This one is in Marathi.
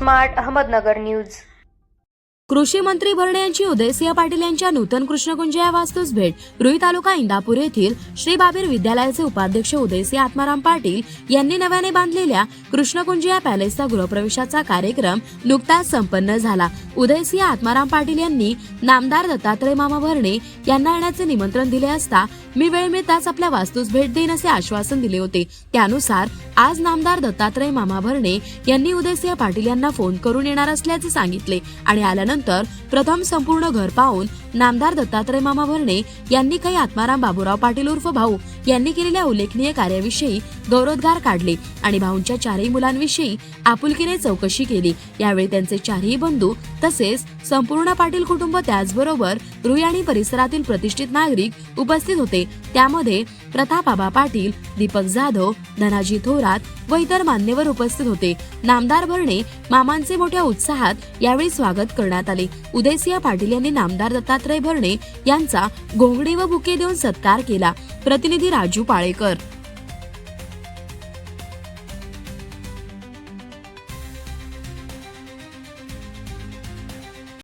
Smart Ahmednagar news. कृषी मंत्री भरणे यांची उदयसिंह पाटील यांच्या नूतन कृष्णकुंज या वास्तूस भेट। रुई तालुका इंदापूर येथील श्री बाबीर विद्यालयाचे उपाध्यक्ष उदयसिंह आत्माराम पाटील यांनी नव्याने बांधलेल्या कृष्णकुंज या पॅलेसचा गृहप्रवेशाचा कार्यक्रम नुकताच संपन्न झाला। उदयसिंह आत्माराम पाटील यांनी नामदार दत्तात्रय मामा भरणे यांना येण्याचे निमंत्रण दिले असता मी वेळ मिळताच आपल्या वास्तूस भेट देईन असे आश्वासन दिले होते। त्यानुसार आज नामदार दत्तात्रय मामा भरणे यांनी उदयसिंह पाटील यांना फोन करून येणार असल्याचे सांगितले आणि आल्यानंतर प्रथम संपूर्ण घर पाहून नामदार दत्तात्रय मामा भरणे यांनी काही आत्माराम बाबूराव पाटील उर्फ भाऊ यांनी केलेल्या उल्लेखनीय कार्याविषयी गौरवोद्गार काढले आणि भाऊंच्या चारही मुलांविषयी आपुलकीने चौकशी केली। यावेळी त्यांचे चारही बंधू तसेच संपूर्ण पाटील कुटुंब त्याचबरोबर रुई आणि परिसरातील प्रतिष्ठित नागरिक उपस्थित होते। त्यामध्ये प्रतापआबा पाटील, दीपक जाधव, धनाजी थोरात व इतर मान्यवर उपस्थित होते। नामदार भरणे मामांचे मोठ्या उत्साहात यावेळी स्वागत करण्यात आले। उदयसिंह पाटील यांनी नामदार दत्तात्रय भरणे यांचा घोंगडी व बुके देऊन सत्कार केला। प्रतिनिधी राजू पाळेकर।